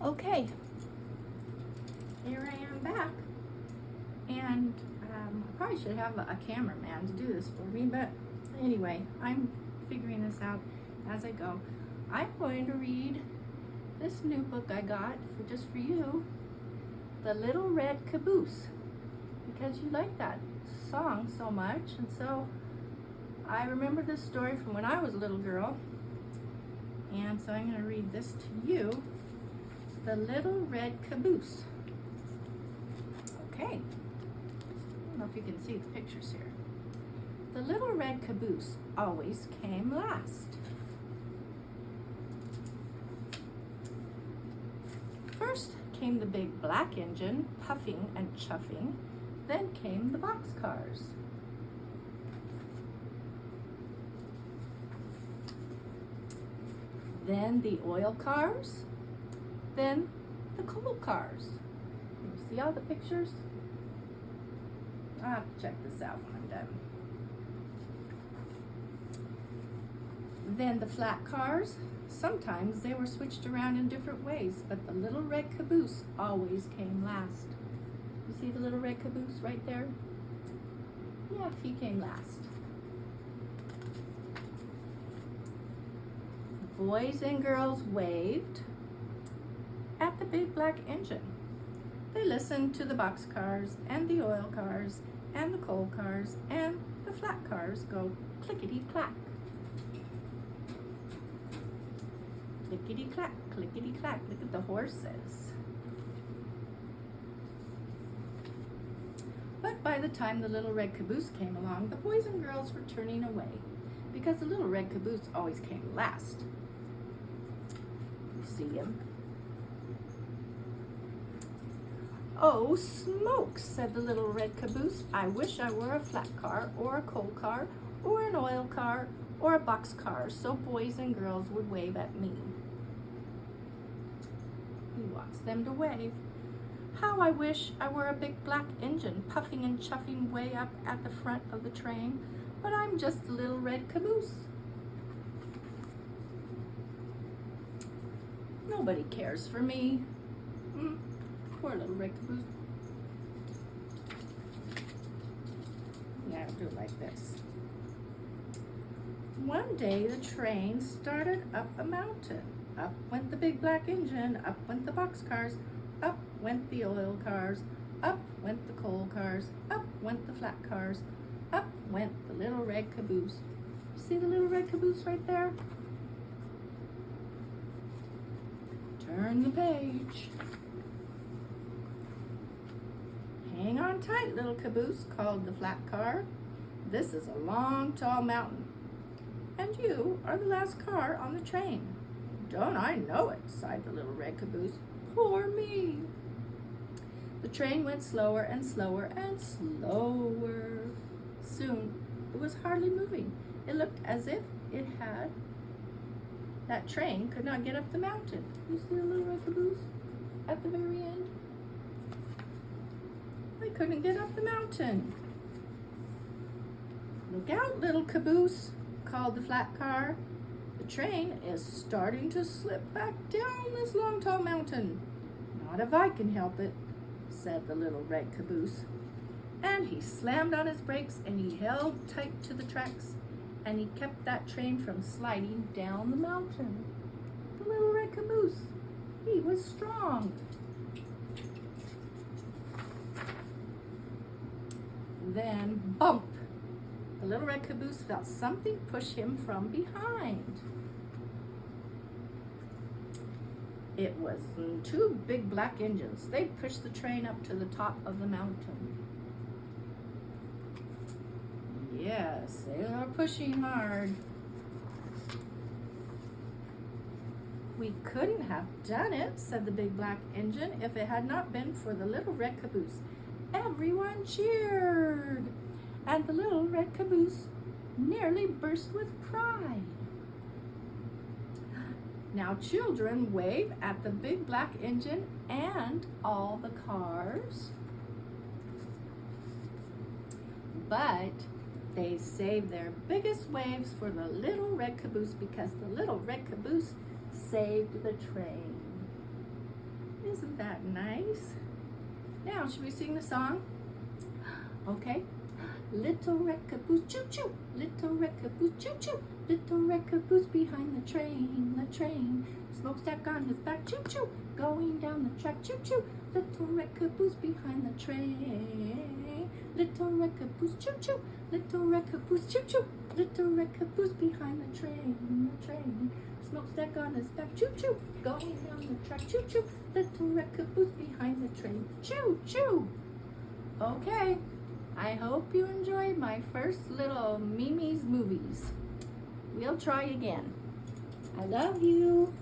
Okay, here I am back, and I probably should have a cameraman to do this for me, but anyway, I'm figuring this out as I go. I'm going to read this new book I got just for you, The Little Red Caboose, because you like that song so much, and so I remember this story from when I was a little girl, and so I'm going to read this to you. The Little Red Caboose. Okay, I don't know if you can see the pictures here. The Little Red Caboose always came last. First came the big black engine, puffing and chuffing. Then came the boxcars. Then the oil cars. Then the coal cars. You see all the pictures? I'll have to check this out when I'm done. Then the flat cars. Sometimes they were switched around in different ways, but the Little Red Caboose always came last. You see the Little Red Caboose right there? Yeah, he came last. Boys and girls waved at the big black engine. They listened to the boxcars and the oil cars and the coal cars and the flat cars go clickety-clack. Clickety-clack, clickety-clack. Look at the horses. But by the time the Little Red Caboose came along, the boys and girls were turning away because the Little Red Caboose always came last. You see him? "Oh, smokes," said the Little Red Caboose. "I wish I were a flat car or a coal car or an oil car or a box car so boys and girls would wave at me." He wants them to wave. "How I wish I were a big black engine puffing and chuffing way up at the front of the train, but I'm just a Little Red Caboose. Nobody cares for me." Poor Little Red Caboose. Yeah, I'll do it like this. One day the train started up a mountain. Up went the big black engine, up went the boxcars, up went the oil cars, up went the coal cars, up went the flat cars, up went the Little Red Caboose. See the Little Red Caboose right there? Turn the page. "Hang on tight, little caboose," called the flat car. "This is a long, tall mountain, and you are the last car on the train." "Don't I know it," sighed the Little Red Caboose. "Poor me." The train went slower and slower and slower. Soon it was hardly moving. It looked as if that train could not get up the mountain. You see the Little Red Caboose at the very end? They couldn't get up the mountain. "Look out, little caboose," called the flat car. "The train is starting to slip back down this long, tall mountain." "Not if I can help it," said the Little Red Caboose. And he slammed on his brakes and he held tight to the tracks and he kept that train from sliding down the mountain. The Little Red Caboose, he was strong. Then, bump! The Little Red Caboose felt something push him from behind. It was two big black engines. They pushed the train up to the top of the mountain. Yes, they are pushing hard. "We couldn't have done it," said the big black engine, "if it had not been for the Little Red Caboose." Everyone cheered, and the Little Red Caboose nearly burst with pride. Now children, wave at the big black engine and all the cars. But they saved their biggest waves for the Little Red Caboose because the Little Red Caboose saved the train. Isn't that nice? Now, should we sing the song? Okay. Little red caboose, choo-choo. Little red caboose, choo-choo. Little red caboose behind the train, the train. Smokestack on his back, choo-choo. Going down the track, choo-choo. Little red caboose behind the train. Little red caboose, choo-choo. Little red caboose, choo-choo. Little red caboose behind the train, the train. Smokestack on his back, choo-choo. Going down the track, choo-choo. Little red caboose behind the train, choo-choo. Okay, I hope you enjoyed my first little Mimi's movies. We'll try again. I love you.